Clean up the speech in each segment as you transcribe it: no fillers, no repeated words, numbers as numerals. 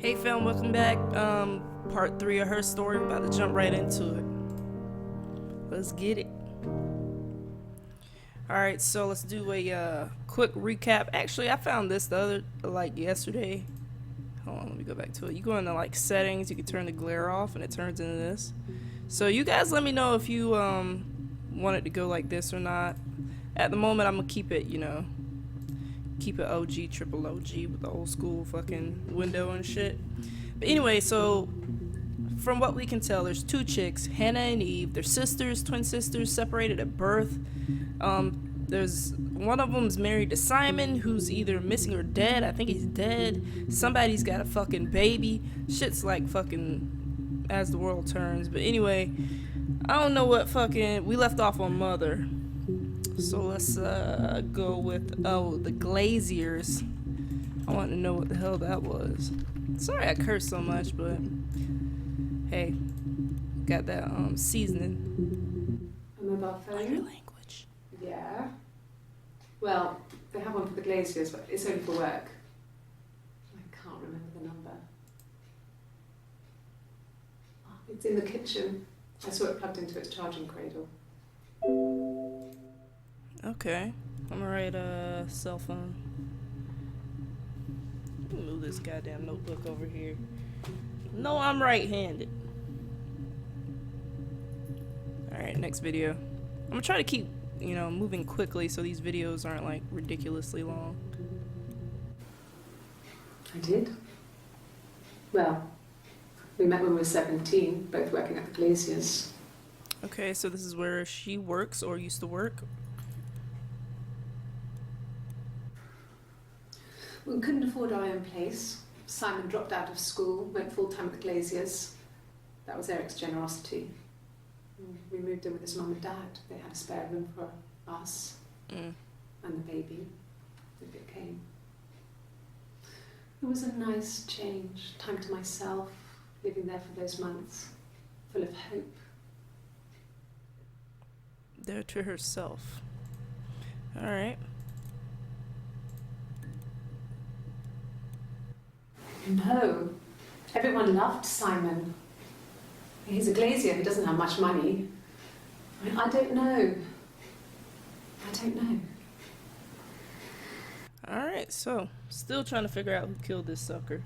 Hey fam, welcome back. Part 3 of her story. We're about to jump right into it. Let's get it. Alright, so let's do a quick recap. Actually, I found this yesterday. Hold on, let me go back to it. You go into settings, you can turn the glare off and it turns into this. So you guys let me know if you want it to go like this or not. At the moment I'm gonna keep it, keep it OG, triple OG with the old school fucking window and shit. But anyway, so from what we can tell, there's two chicks, Hannah and Eve. They're sisters, twin sisters, separated at birth. There's one of them's married to Simon, who's either missing or dead. I think he's dead. Somebody's got a fucking baby. Shit's like fucking as the world turns. But anyway, I don't know what fucking we left off on mother. So let's go with the Glaziers. I want to know what the hell that was. Sorry I cursed so much, but hey, got that seasoning. A mobile phone? Your language. Yeah. Well, they have one for the Glaziers, but it's only for work. I can't remember the number. Oh, it's in the kitchen. I saw it plugged into its charging cradle. Okay, I'm gonna write a cell phone. Let me move this goddamn notebook over here. No, I'm right-handed. Alright, next video. I'm gonna try to keep, moving quickly so these videos aren't like ridiculously long. I did. Well, we met when we were 17, both working at the Glaziers. Okay, so this is where she works or used to work. We couldn't afford our own place. Simon dropped out of school, went full-time at the Glaziers. That was Eric's generosity. We moved in with his mum and dad. They had a spare room for us and the baby, if it came. It was a nice change, time to myself, living there for those months, full of hope. There to herself. Alright. No, everyone loved Simon. He's a Glazier who doesn't have much money. I don't know. Alright, so still trying to figure out who killed this sucker.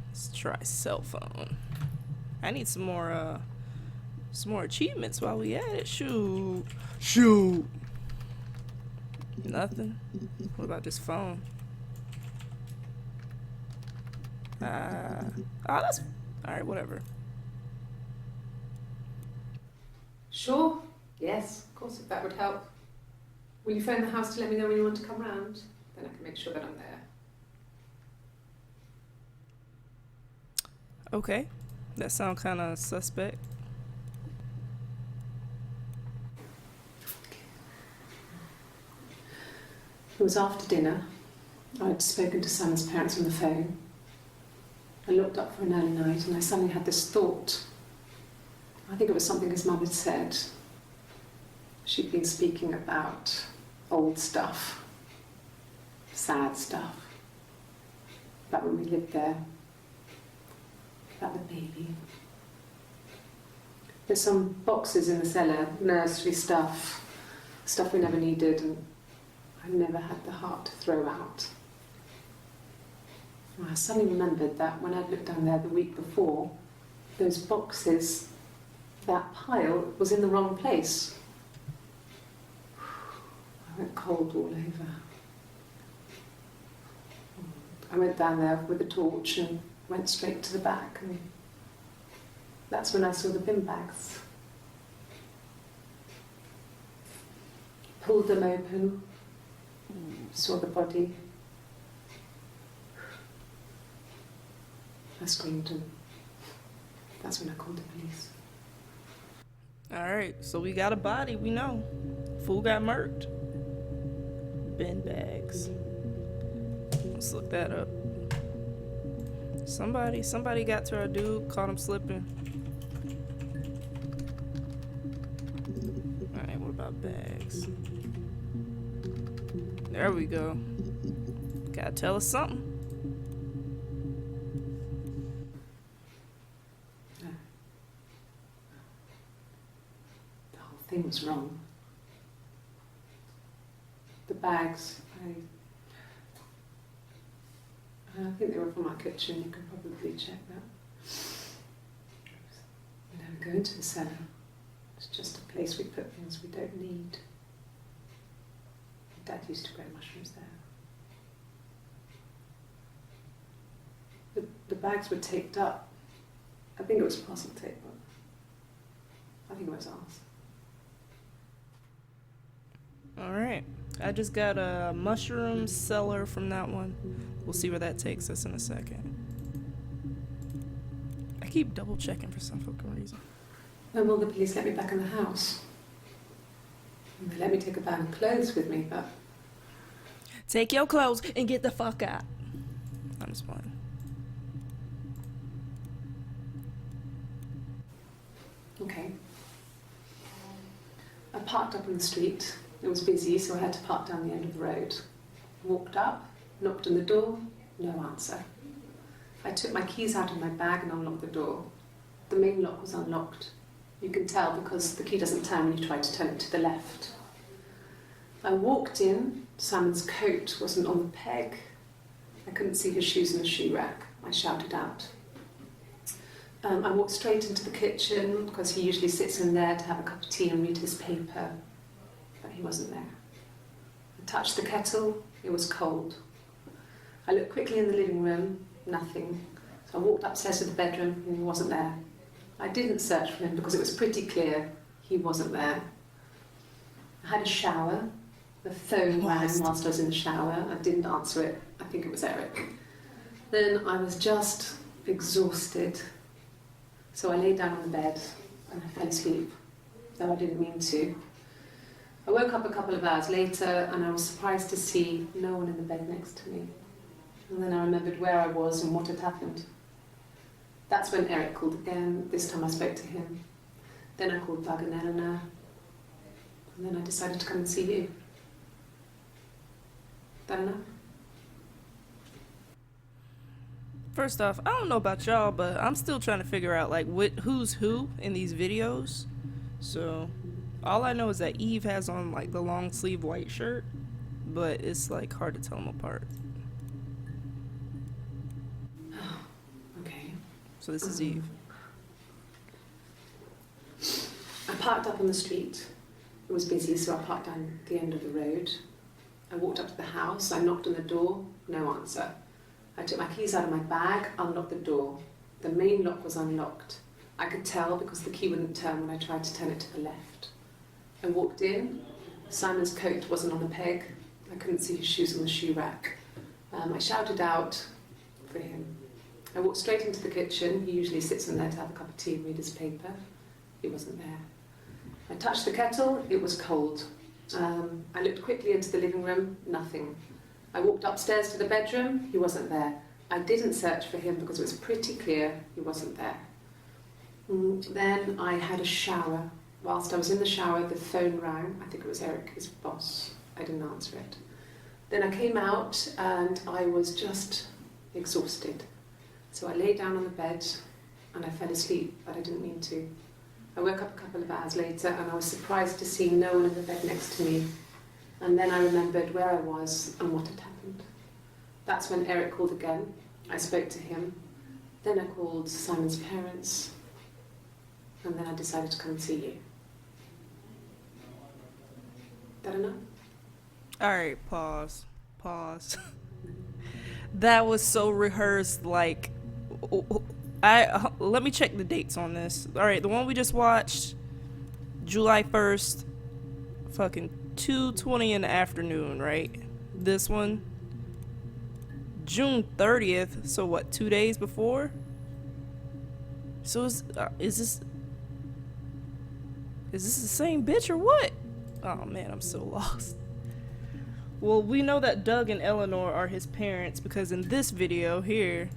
Let's try cell phone. I need some more achievements while we at it. Shoot. Nothing. What about this phone? That's alright, whatever. Sure. Yes, of course, if that would help. Will you phone the house to let me know when you want to come round? Then I can make sure that I'm there. Okay. That sounds kind of suspect. It was after dinner. I'd spoken to Simon's parents on the phone. I looked up for an early night and I suddenly had this thought. I think it was something his mum had said. She'd been speaking about old stuff, sad stuff, about when we lived there, about the baby. There's some boxes in the cellar, nursery stuff we never needed, and I never had the heart to throw out. I suddenly remembered that when I'd looked down there the week before, those boxes, that pile was in the wrong place. I went cold all over. I went down there with a torch and went straight to the back, and that's when I saw the bin bags. Pulled them open, saw the body. I screamed, and that's when I called the police. Alright, so we got a body, we know. Fool got murked. Bin bags. Let's look that up. Somebody got to our dude, caught him slipping. Alright, what about bags? There we go. Gotta tell us something. Something was wrong. The bags, I think they were from our kitchen, you can probably check that. We never go into the cellar. It's just a place we put things we don't need. Dad used to grow mushrooms there. The bags were taped up. I think it was parcel tape, but I think it was ours. Alright. I just got a mushroom cellar from that one. We'll see where that takes us in a second. I keep double checking for some fucking reason. When will the police let me back in the house? And they let me take a bag of clothes with me, but... Take your clothes and get the fuck out. I'm just playing. Okay. I parked up on the street. It was busy, so I had to park down the end of the road. Walked up, knocked on the door, no answer. I took my keys out of my bag and unlocked the door. The main lock was unlocked. You can tell because the key doesn't turn when you try to turn it to the left. I walked in. Simon's coat wasn't on the peg. I couldn't see his shoes in the shoe rack. I shouted out. I walked straight into the kitchen because he usually sits in there to have a cup of tea and read his paper, but he wasn't there. I touched the kettle, it was cold. I looked quickly in the living room, nothing. So I walked upstairs to the bedroom and he wasn't there. I didn't search for him because it was pretty clear he wasn't there. I had a shower. The phone rang whilst I was in the shower. I didn't answer it. I think it was Eric. Then I was just exhausted. So I lay down on the bed and I fell asleep, though I didn't mean to. I woke up a couple of hours later and I was surprised to see no one in the bed next to me. And then I remembered where I was and what had happened. That's when Eric called again. This time I spoke to him. Then I called Doug and Eleanor. And then I decided to come and see you. That enough? First off, I don't know about y'all, but I'm still trying to figure out like who's who in these videos. So all I know is that Eve has on like the long sleeve white shirt, but it's like hard to tell them apart. Okay. So this is Eve. I parked up on the street. It was busy, so I parked down the end of the road. I walked up to the house. I knocked on the door. No answer. I took my keys out of my bag, unlocked the door. The main lock was unlocked. I could tell because the key wouldn't turn when I tried to turn it to the left. I walked in. Simon's coat wasn't on a peg. I couldn't see his shoes on the shoe rack. I shouted out for him. I walked straight into the kitchen. He usually sits in there to have a cup of tea and read his paper. He wasn't there. I touched the kettle. It was cold. I looked quickly into the living room. Nothing. I walked upstairs to the bedroom. He wasn't there. I didn't search for him because it was pretty clear he wasn't there. Then I had a shower. Whilst I was in the shower, the phone rang. I think it was Eric, his boss. I didn't answer it. Then I came out and I was just exhausted. So I lay down on the bed and I fell asleep, but I didn't mean to. I woke up a couple of hours later and I was surprised to see no one in the bed next to me. And then I remembered where I was and what had happened. That's when Eric called again. I spoke to him. Then I called Simon's parents. And then I decided to come and see you. That enough? Alright, pause. That was so rehearsed, like... let me check the dates on this. Alright, the one we just watched, July 1st, fucking 2:20 in the afternoon, right? This one, June 30th, so what, 2 days before? So is this the same bitch or what? Oh man, I'm so lost. Well, we know that Doug and Eleanor are his parents because in this video here,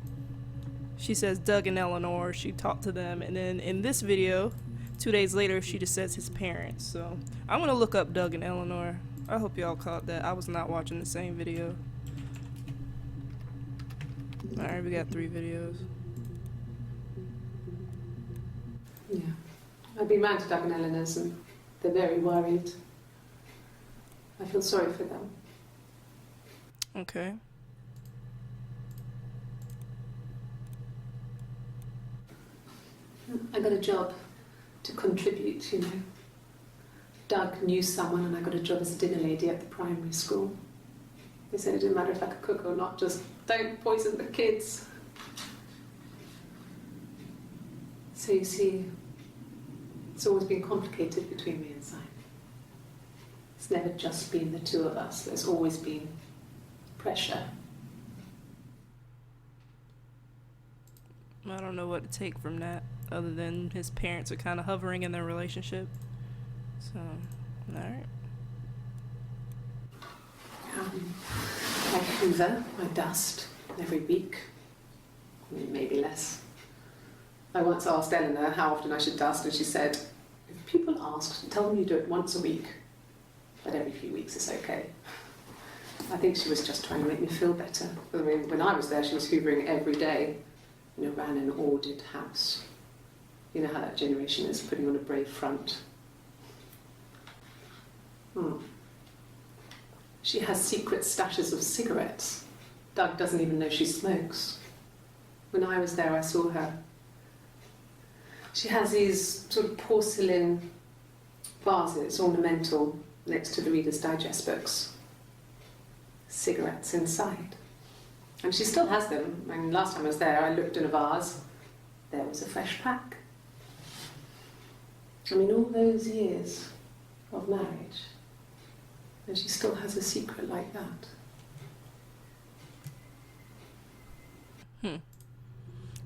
she says Doug and Eleanor, she talked to them, and then in this video, 2 days later, she just says his parents. So I'm gonna look up Doug and Eleanor. I hope y'all caught that. I was not watching the same video. Alright, we got 3 videos. Yeah. I've been round to Doug and Eleanor's and They're very worried. I feel sorry for them. Okay. I got a job to contribute, you know. Doug knew someone and I got a job as a dinner lady at the primary school. They said it didn't matter if I could cook or not, just don't poison the kids. So you see, it's always been complicated between me and Simon. It's never just been the two of us, there's always been pressure. I don't know what to take from that, other than his parents are kind of hovering in their relationship. So, alright. I hoover, I dust every week, maybe less. I once asked Eleanor how often I should dust, and she said, if people ask, tell them you do it once a week, but every few weeks is okay. I think she was just trying to make me feel better. I mean, when I was there, she was hoovering every day, you know, ran an ordered house. You know how that generation is, putting on a brave front. She has secret stashes of cigarettes. Doug doesn't even know she smokes. When I was there, I saw her. She has these sort of porcelain vases, ornamental, next to the Reader's Digest books. Cigarettes inside. And she still has them. I mean, last time I was there, I looked in a vase. There was a fresh pack. I mean, all those years of marriage, and she still has a secret like that.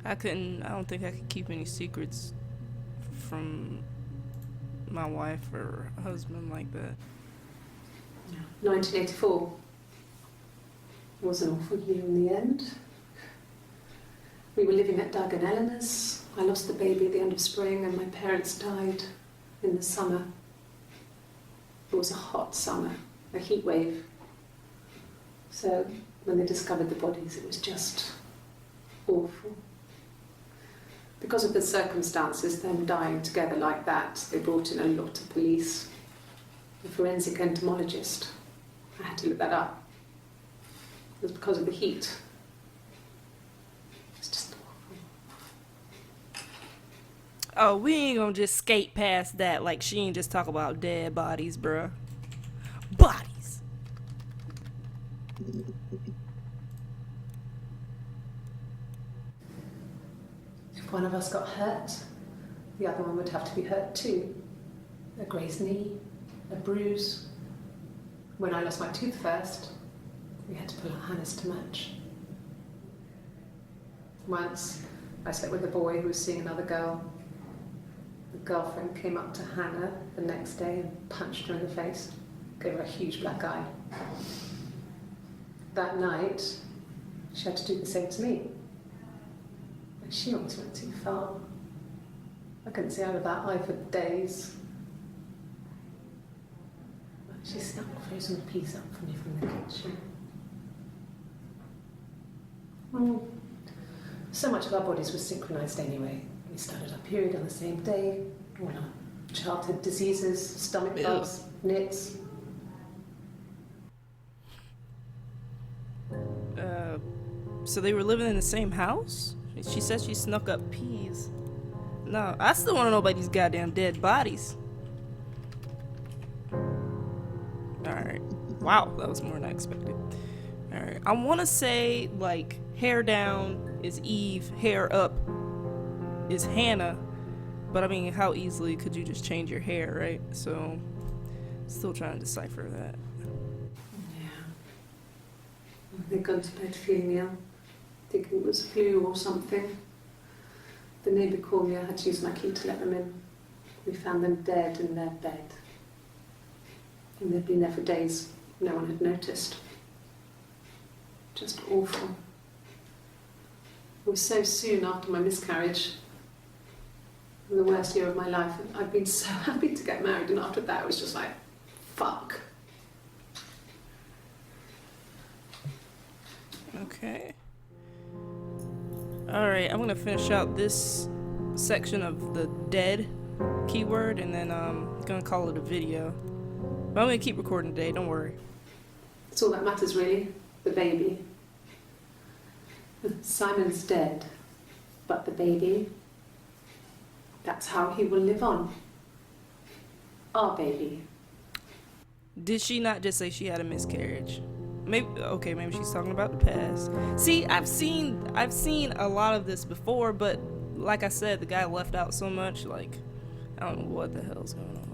I don't think I could keep any secrets from my wife or husband like that. 1984 was an awful year in the end. We were living at Doug and Eleanor's. I lost the baby at the end of spring and my parents died in the summer. It was a hot summer, a heat wave. So when they discovered the bodies, it was just awful. Because of the circumstances, them dying together like that, they brought in a lot of police. A forensic entomologist. I had to look that up. It was because of the heat. It's just awful. Oh, we ain't gonna just skate past that like she ain't just talk about dead bodies, bruh. Bodies! If one of us got hurt, the other one would have to be hurt too. A grazed knee, a bruise. When I lost my tooth first, we had to pull out Hannah's to match. Once, I slept with a boy who was seeing another girl. The girlfriend came up to Hannah the next day and punched her in the face, gave her a huge black eye. That night, she had to do the same to me. But she almost went too far. I couldn't see out of that eye for days. She snuck frozen peas up for me from the kitchen. Well, so much of our bodies was synchronised anyway. We started our period on the same day, all our childhood diseases, stomach bugs, nits. So they were living in the same house? She said she snuck up peas. No, I still want to know about these goddamn dead bodies. Alright. Wow, that was more than I expected. Alright. I want to say, like, hair down is Eve, hair up is Hannah. But I mean, how easily could you just change your hair, right? So, still trying to decipher that. Yeah. They'd gone to bed feeling ill, thinking it was flu or something. The neighbour called me, I had to use my key to let them in. We found them dead in their bed. And they'd been there for days. No one had noticed. Just awful. It was so soon after my miscarriage. The worst year of my life. I'd been so happy to get married, and after that it was just like, fuck. Okay. Alright, I'm gonna finish out this section of the dead keyword, and then gonna call it a video. But I'm gonna keep recording today, don't worry. It's all that matters, really. The baby. Simon's dead, but the baby, that's how he will live on. Our baby. Did she not just say she had a miscarriage? Maybe maybe she's talking about the past. See, I've seen a lot of this before, but like I said, the guy left out so much, like, I don't know what the hell's going on.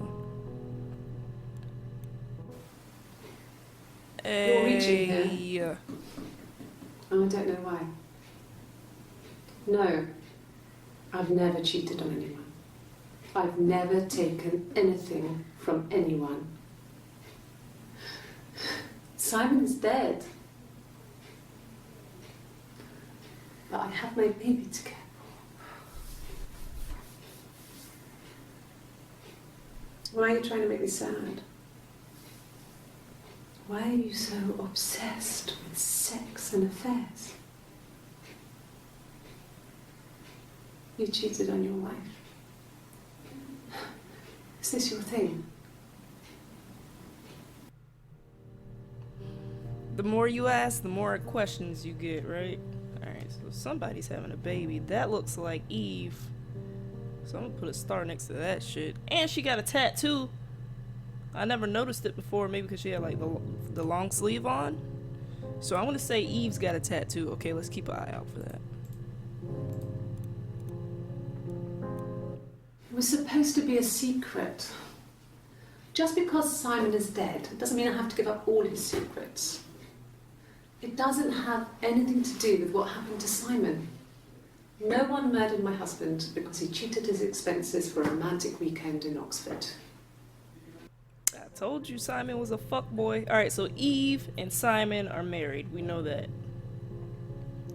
You're reaching here. Yeah. Oh, I don't know why. No, I've never cheated on anyone. I've never taken anything from anyone. Simon's dead. But I have my baby to care for. Why are you trying to make me sad? Why are you so obsessed with sex and affairs? You cheated on your wife. Is this your thing? The more you ask, the more questions you get, right? Alright, so somebody's having a baby. That looks like Eve. So I'm gonna put a star next to that shit. And she got a tattoo. I never noticed it before, maybe because she had like the long sleeve on. So I'm gonna say Eve's got a tattoo. Okay, let's keep an eye out for that. It was supposed to be a secret. Just because Simon is dead doesn't mean I have to give up all his secrets. It doesn't have anything to do with what happened to Simon. No one murdered my husband because he cheated his expenses for a romantic weekend in Oxford. I told you Simon was a fuckboy. Alright, so Eve and Simon are married. We know that.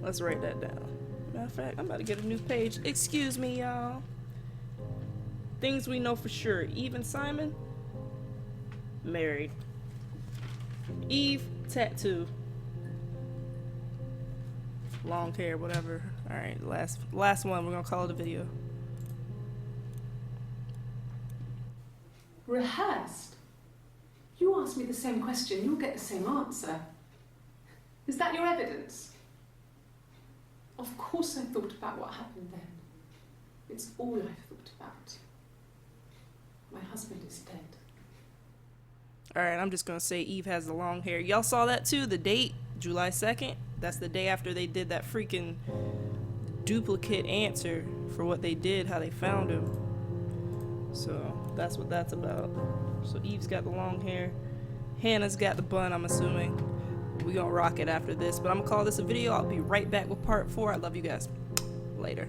Let's write that down. Matter of fact, I'm about to get a new page. Excuse me, y'all. Things we know for sure. Eve and Simon, married. Eve, tattoo. Long hair, whatever. Alright, last one. We're gonna call it a video. Rehearsed? You ask me the same question, you'll get the same answer. Is that your evidence? Of course I thought about what happened then. It's all I've thought about. My husband is dead. Alright, I'm just gonna say Eve has the long hair. Y'all saw that too? The date, July 2nd? That's the day after they did that freaking duplicate answer for what they did, how they found him. So that's what that's about. So Eve's got the long hair. Hannah's got the bun, I'm assuming. We gonna rock it after this, but I'm gonna call this a video. I'll be right back with part 4. I love you guys. Later.